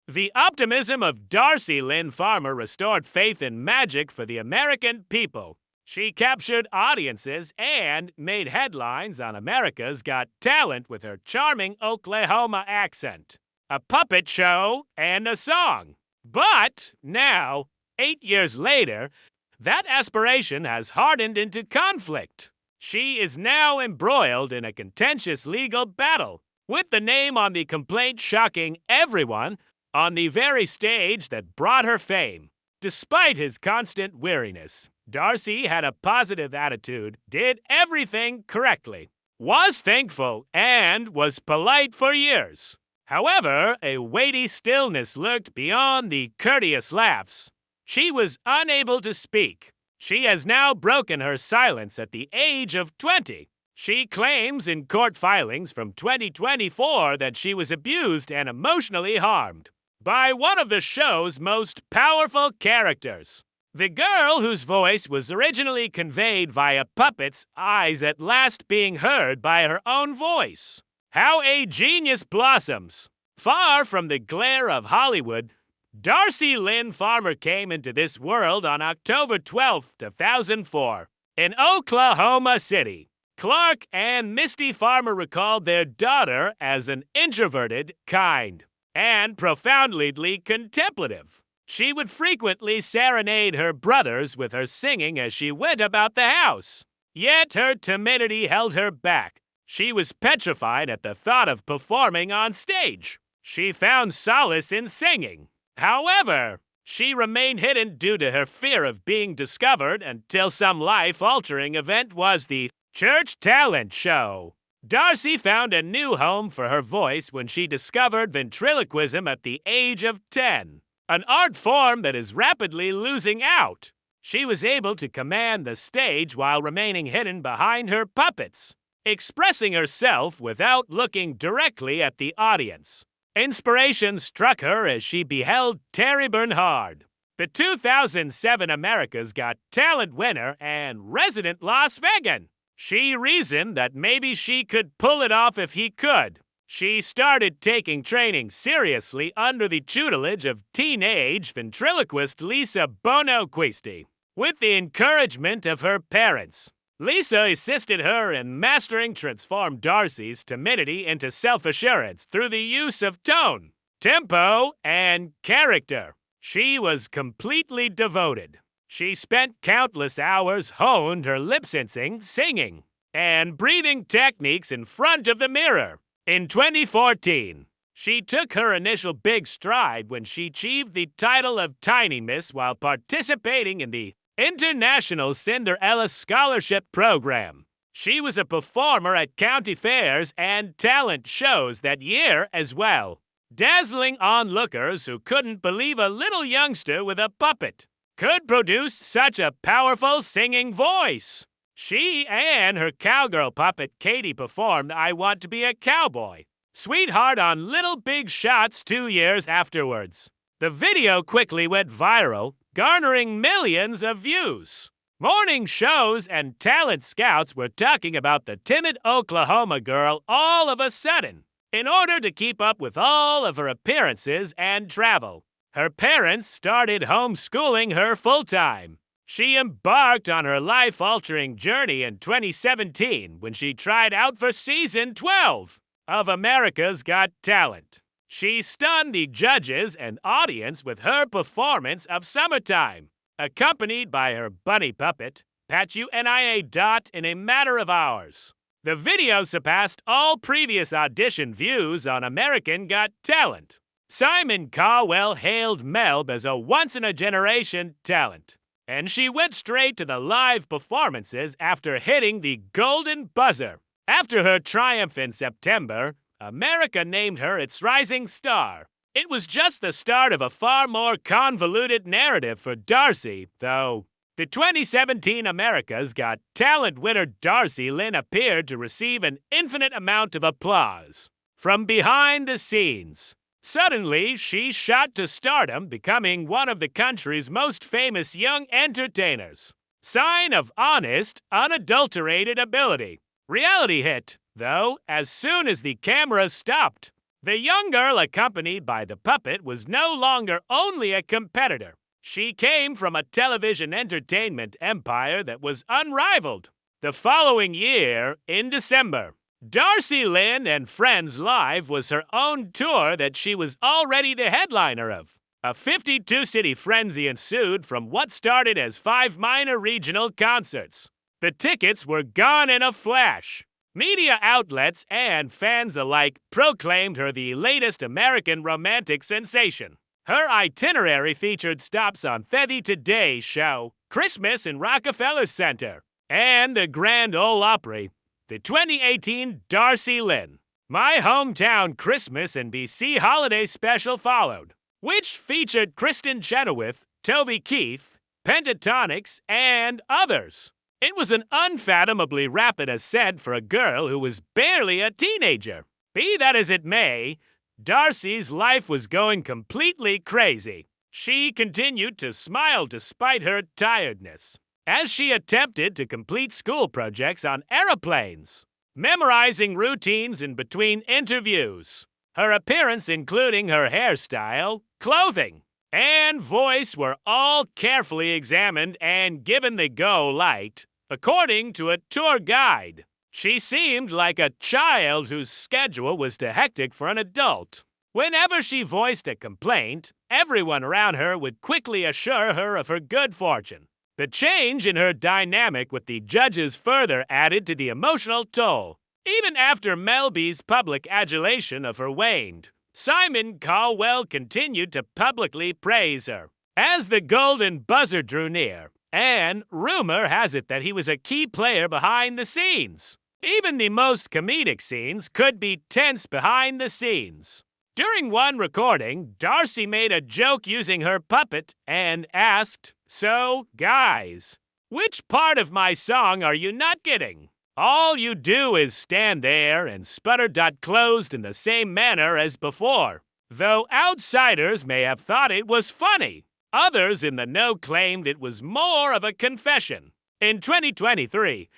The optimism of Darcy Lynn Farmer restored faith in magic for the American people. She captured audiences and made headlines on America's Got Talent with her charming Oklahoma accent, a puppet show, and a song. But now, 8 years later, that aspiration has hardened into conflict. She is now embroiled in a contentious legal battle, with the name on the complaint shocking everyone on the very stage that brought her fame. Despite his constant weariness, Darcy had a positive attitude, did everything correctly, was thankful, and was polite for years. However, a weighty stillness lurked beyond the courteous laughs. She was unable to speak. She has now broken her silence at the age of 20. She claims in court filings from 2024 that she was abused and emotionally harmed by one of the show's most powerful characters. The girl whose voice was originally conveyed via puppets' eyes at last being heard by her own voice. How a genius blossoms! Far from the glare of Hollywood, Darcy Lynn Farmer came into this world on October 12, 2004, in Oklahoma City. Clark and Misty Farmer recalled their daughter as an introverted, kind, and profoundly contemplative. She would frequently serenade her brothers with her singing as she went about the house. Yet her timidity held her back. She was petrified at the thought of performing on stage. She found solace in singing. However, she remained hidden due to her fear of being discovered until some life-altering event was the church talent show. Darcy found a new home for her voice when she discovered ventriloquism at the age of 10, an art form that is rapidly losing out. She was able to command the stage while remaining hidden behind her puppets, expressing herself without looking directly at the audience. Inspiration struck her as she beheld Terry Bernhard, the 2007 America's Got Talent winner and resident Las Vegan. She reasoned that maybe she could pull it off if he could. She started taking training seriously under the tutelage of teenage ventriloquist Lisa Bonoquisti. With the encouragement of her parents, Lisa assisted her in mastering transformed Darcy's timidity into self-assurance through the use of tone, tempo, and character. She was completely devoted. She spent countless hours honed her lip-syncing, singing, and breathing techniques in front of the mirror. In 2014, she took her initial big stride when she achieved the title of Tiny Miss while participating in the International Cinderella Scholarship Program. She was a performer at county fairs and talent shows that year as well, dazzling onlookers who couldn't believe a little youngster with a puppet could produce such a powerful singing voice. She and her cowgirl puppet Katie performed I Want to Be a Cowboy, Sweetheart on Little Big Shots 2 years afterwards. The video quickly went viral, garnering millions of views. Morning shows and talent scouts were talking about the timid Oklahoma girl all of a sudden. In order to keep up with all of her appearances and travel, her parents started homeschooling her full-time. She embarked on her life-altering journey in 2017 when she tried out for Season 12 of America's Got Talent. She stunned the judges and audience with her performance of Summertime, accompanied by her bunny puppet, Pat-U-N-I-A Dot, in a matter of hours. The video surpassed all previous audition views on American Got Talent. Simon Cowell hailed Melb as a once-in-a-generation talent, and she went straight to the live performances after hitting the golden buzzer. After her triumph in September, America named her its rising star. It was just the start of a far more convoluted narrative for Darcy, though. The 2017 America's Got Talent winner Darcy Lynn appeared to receive an infinite amount of applause from behind the scenes. Suddenly, she shot to stardom, becoming one of the country's most famous young entertainers. Sign of honest, unadulterated ability. Reality hit, though, as soon as the cameras stopped. The young girl accompanied by the puppet was no longer only a competitor. She came from a television entertainment empire that was unrivaled. The following year, in December, Darci Lynn and Friends Live was her own tour that she was already the headliner of. A 52-city frenzy ensued from what started as 5 minor regional concerts. The tickets were gone in a flash. Media outlets and fans alike proclaimed her the latest American romantic sensation. Her itinerary featured stops on the Today Show, Christmas in Rockefeller Center, and the Grand Ole Opry. The 2018 Darci Lynn, My Hometown Christmas and BC Holiday Special followed, which featured Kristen Chenoweth, Toby Keith, Pentatonix, and others. It was an unfathomably rapid ascent for a girl who was barely a teenager. Be that as it may, Darcy's life was going completely crazy. She continued to smile despite her tiredness, as she attempted to complete school projects on aeroplanes, memorizing routines in between interviews. Her appearance, including her hairstyle, clothing, and voice, were all carefully examined and given the go light, according to a tour guide. She seemed like a child whose schedule was too hectic for an adult. Whenever she voiced a complaint, everyone around her would quickly assure her of her good fortune. The change in her dynamic with the judges further added to the emotional toll. Even after Mel B's public adulation of her waned, Simon Cowell continued to publicly praise her. As the golden buzzer drew near, and rumor has it that he was a key player behind the scenes. Even the most comedic scenes could be tense behind the scenes. During one recording, Darcy made a joke using her puppet and asked, "So, guys, which part of my song are you not getting? All you do is stand there and sputter closed in the same manner as before." Though outsiders may have thought it was funny, others in the know claimed it was more of a confession. In 2023,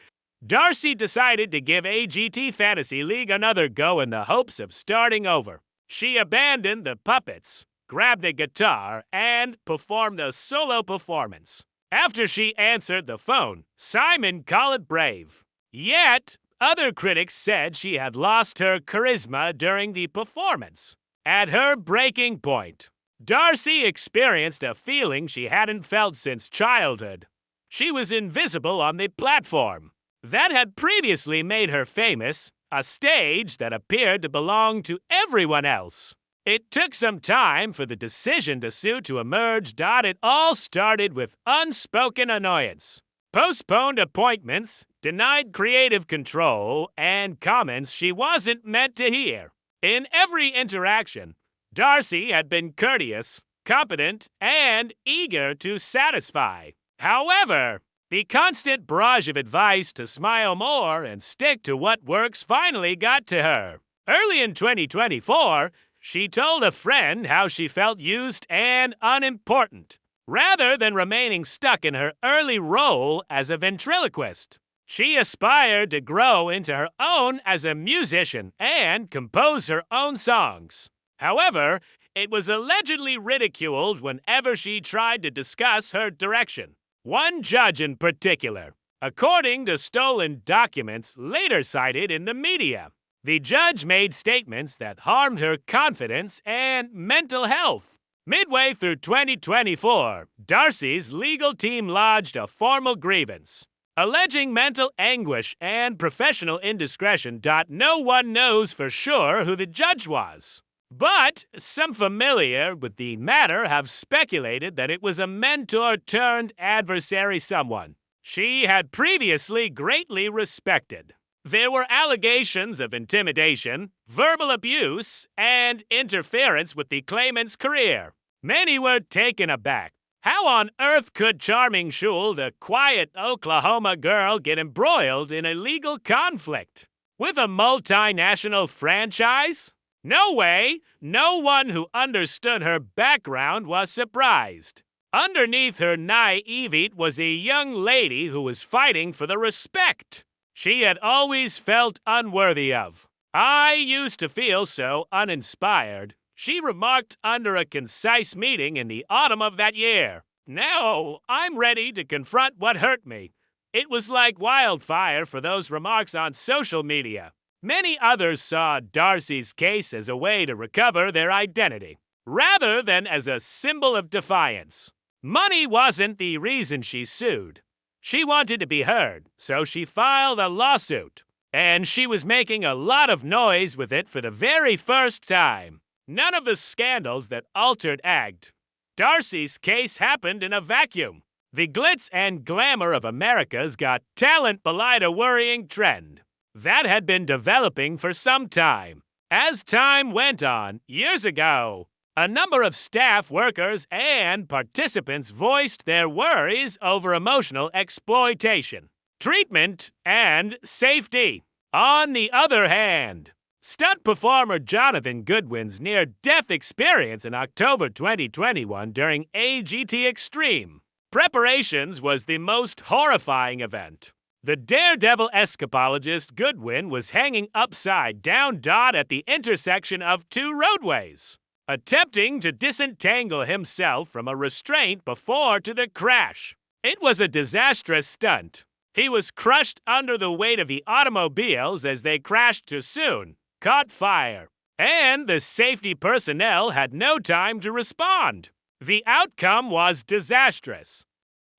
Darcy decided to give AGT Fantasy League another go in the hopes of starting over. She abandoned the puppets, grabbed a guitar, and performed a solo performance. After she answered the phone, Simon called it brave. Yet, other critics said she had lost her charisma during the performance. At her breaking point, Darcy experienced a feeling she hadn't felt since childhood. She was invisible on the platform that had previously made her famous, a stage that appeared to belong to everyone else. It took some time for the decision to sue to emerge. It all started with unspoken annoyance, postponed appointments, denied creative control, and comments she wasn't meant to hear. In every interaction, Darcy had been courteous, competent, and eager to satisfy. However, the constant barrage of advice to smile more and stick to what works finally got to her. Early in 2024, she told a friend how she felt used and unimportant, rather than remaining stuck in her early role as a ventriloquist. She aspired to grow into her own as a musician and compose her own songs. However, it was allegedly ridiculed whenever she tried to discuss her direction. One judge in particular, according to stolen documents later cited in the media. The judge made statements that harmed her confidence and mental health. Midway through 2024, Darcy's legal team lodged a formal grievance, alleging mental anguish and professional indiscretion. No one knows for sure who the judge was, but some familiar with the matter have speculated that it was a mentor-turned-adversary, someone she had previously greatly respected. There were allegations of intimidation, verbal abuse, and interference with the claimant's career. Many were taken aback. How on earth could Charming Schuld, a quiet Oklahoma girl, get embroiled in a legal conflict with a multinational franchise? No way! No one who understood her background was surprised. Underneath her naivete was a young lady who was fighting for the respect she had always felt unworthy of. "I used to feel so uninspired," she remarked under a concise meeting in the autumn of that year. "Now I'm ready to confront what hurt me." It was like wildfire for those remarks on social media. Many others saw Darcy's case as a way to recover their identity, rather than as a symbol of defiance. Money wasn't the reason she sued. She wanted to be heard, so she filed a lawsuit. And she was making a lot of noise with it for the very first time. None of the scandals that altered act. Darcy's case happened in a vacuum. The glitz and glamour of America's Got Talent belied a worrying trend that had been developing for some time. As time went on, years ago, a number of staff workers and participants voiced their worries over emotional exploitation, treatment, and safety. On the other hand, stunt performer Jonathan Goodwin's near-death experience in October 2021 during AGT Extreme Preparations was the most horrifying event. The daredevil escapologist Goodwin was hanging upside down at the intersection of two roadways, attempting to disentangle himself from a restraint before to the crash. It was a disastrous stunt. He was crushed under the weight of the automobiles as they crashed too soon, caught fire, and the safety personnel had no time to respond. The outcome was disastrous.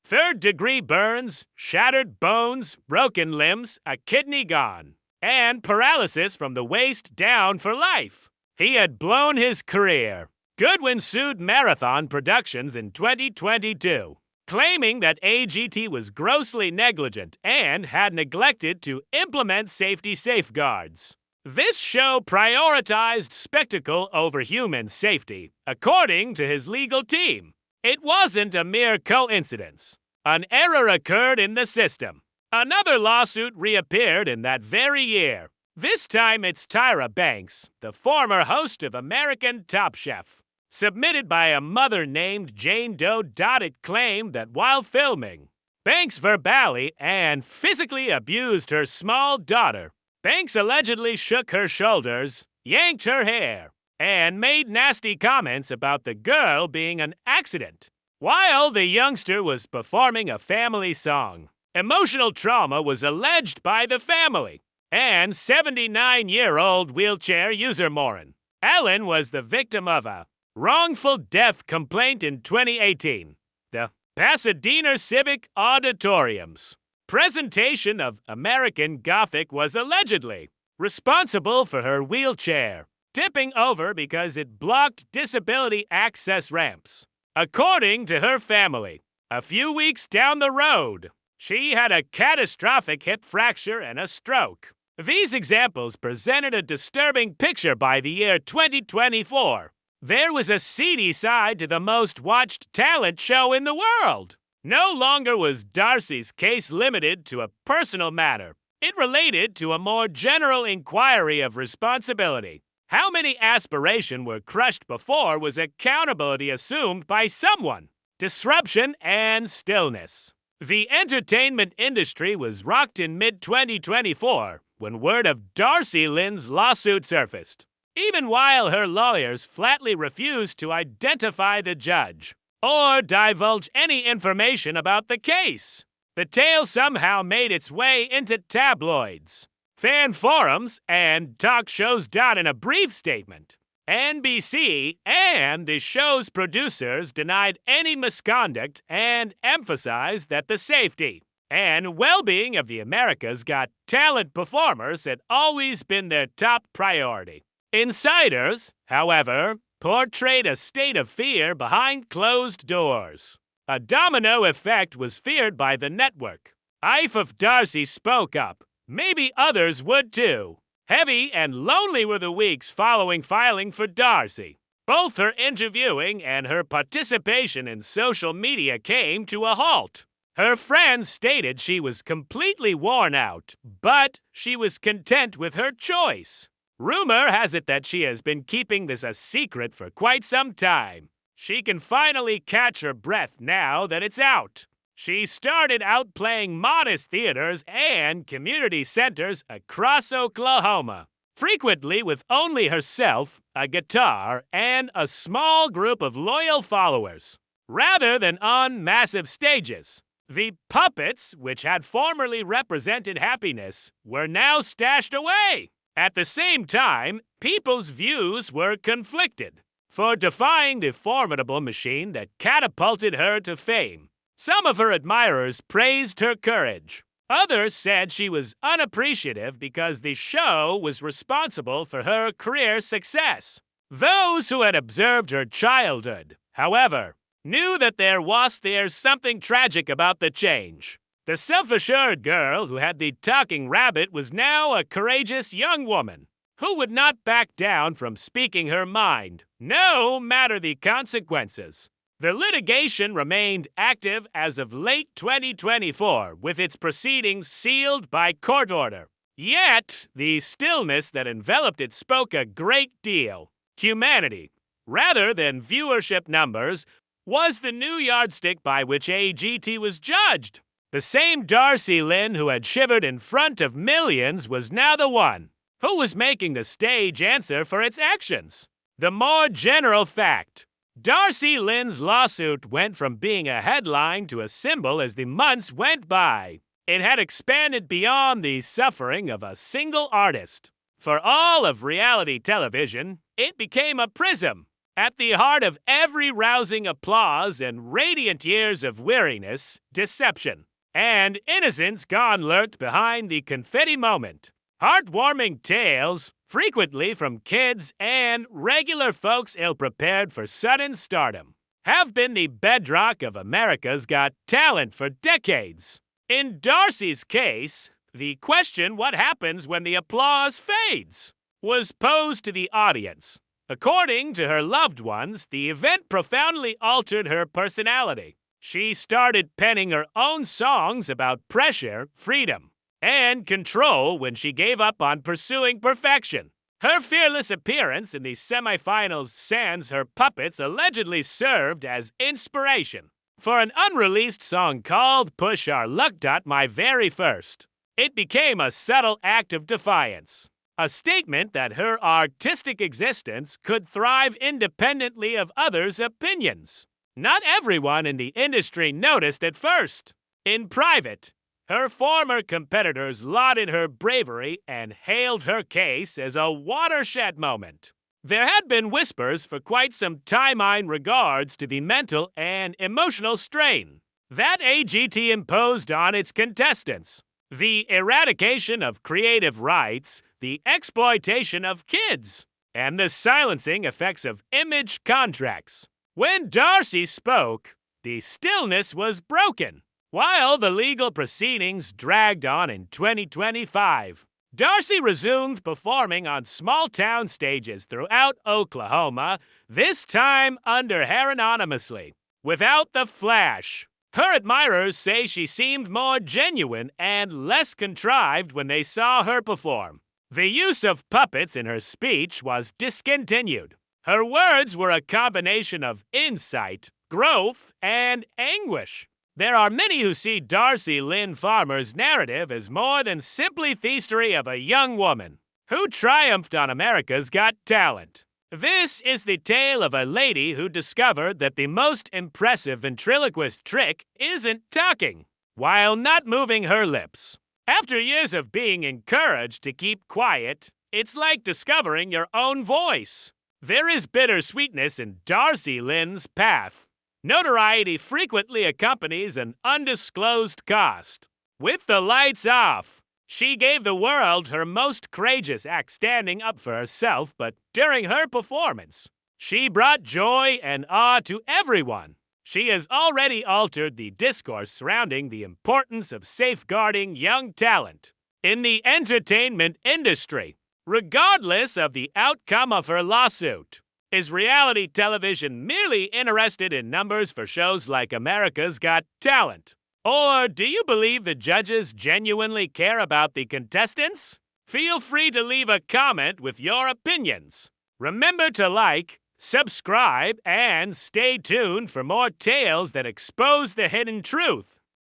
Third-degree burns, shattered bones, broken limbs, a kidney gone, and paralysis from the waist down for life. He had blown his career. Goodwin sued Marathon Productions in 2022, claiming that AGT was grossly negligent and had neglected to implement safety safeguards. This show prioritized spectacle over human safety, according to his legal team. It wasn't a mere coincidence. An error occurred in the system. Another lawsuit reappeared in that very year. This time it's Tyra Banks, the former host of American Top Chef. Submitted by a mother named Jane Doe. It claimed that while filming, Banks verbally and physically abused her small daughter. Banks allegedly shook her shoulders, yanked her hair, and made nasty comments about the girl being an accident while the youngster was performing a family song. Emotional trauma was alleged by the family and 79-year-old wheelchair user Maureen. Ellen was the victim of a wrongful death complaint in 2018. The Pasadena Civic Auditorium's presentation of American Gothic was allegedly responsible for her wheelchair tipping over because it blocked disability access ramps. According to her family, a few weeks down the road, she had a catastrophic hip fracture and a stroke. These examples presented a disturbing picture by the year 2024. There was a seedy side to the most watched talent show in the world. No longer was Darcy's case limited to a personal matter. It related to a more general inquiry of responsibility. How many aspiration were crushed before was accountability assumed by someone. Disruption and stillness. The entertainment industry was rocked in mid-2024 when word of Darcy Lynn's lawsuit surfaced, even while her lawyers flatly refused to identify the judge or divulge any information about the case. The tale somehow made its way into tabloids, fan forums, and talk shows. In a brief statement, NBC and the show's producers denied any misconduct and emphasized that the safety and well-being of the America's Got Talent performers had always been their top priority. Insiders, however, portrayed a state of fear behind closed doors. A domino effect was feared by the network. If Darcy spoke up, maybe others would too. Heavy and lonely were the weeks following filing for Darcy. Both her interviewing and her participation in social media came to a halt. Her friends stated she was completely worn out, but she was content with her choice. Rumor has it that she has been keeping this a secret for quite some time. She can finally catch her breath now that it's out. She started out playing modest theaters and community centers across Oklahoma. frequently with only herself, a guitar, and a small group of loyal followers. Rather than on massive stages, the puppets, which had formerly represented happiness, were now stashed away. At the same time, people's views were conflicted. For defying the formidable machine that catapulted her to fame, some of her admirers praised her courage. Others said she was unappreciative because the show was responsible for her career success. Those who had observed her childhood, however, knew that there's something tragic about the change. The self-assured girl who had the talking rabbit was now a courageous young woman who would not back down from speaking her mind, no matter the consequences. The litigation remained active as of late 2024, with its proceedings sealed by court order. Yet, the stillness that enveloped it spoke a great deal. Humanity, rather than viewership numbers, was the new yardstick by which AGT was judged. The same Darci Lynn who had shivered in front of millions was now the one who was making the stage answer for its actions. The more general fact: Darci Lynn's lawsuit went from being a headline to a symbol as the months went by. It had expanded beyond the suffering of a single artist. For all of reality television, it became a prism. At the heart of every rousing applause and radiant years of weariness, deception, and innocence gone lurked behind the confetti moment. Heartwarming tales, frequently from kids and regular folks ill-prepared for sudden stardom, have been the bedrock of America's Got Talent for decades. In Darcy's case, the question, what happens when the applause fades, was posed to the audience. According to her loved ones, the event profoundly altered her personality. She started penning her own songs about pressure, freedom, and control when she gave up on pursuing perfection. Her fearless appearance in the semifinals sans her puppets allegedly served as inspiration for an unreleased song called Push Our Luck. My Very First. It became a subtle act of defiance, a statement that her artistic existence could thrive independently of others' opinions. Not everyone in the industry noticed at first. In private, her former competitors lauded her bravery and hailed her case as a watershed moment. There had been whispers for quite some time in regards to the mental and emotional strain that AGT imposed on its contestants, the eradication of creative rights, the exploitation of kids, and the silencing effects of image contracts. When Darcy spoke, the stillness was broken. While the legal proceedings dragged on in 2025, Darcy resumed performing on small-town stages throughout Oklahoma, this time under her anonymously, without the flash. Her admirers say she seemed more genuine and less contrived when they saw her perform. The use of puppets in her speech was discontinued. Her words were a combination of insight, growth, and anguish. There are many who see Darcy Lynn Farmer's narrative as more than simply the history of a young woman who triumphed on America's Got Talent. This is the tale of a lady who discovered that the most impressive ventriloquist trick isn't talking, while not moving her lips. After years of being encouraged to keep quiet, it's like discovering your own voice. There is bittersweetness in Darcy Lynn's path. Notoriety frequently accompanies an undisclosed cost. With the lights off, she gave the world her most courageous act standing up for herself, but during her performance, she brought joy and awe to everyone. She has already altered the discourse surrounding the importance of safeguarding young talent in the entertainment industry, regardless of the outcome of her lawsuit. Is reality television merely interested in numbers for shows like America's Got Talent? Or do you believe the judges genuinely care about the contestants? Feel free to leave a comment with your opinions. Remember to like, subscribe, and stay tuned for more tales that expose the hidden truth.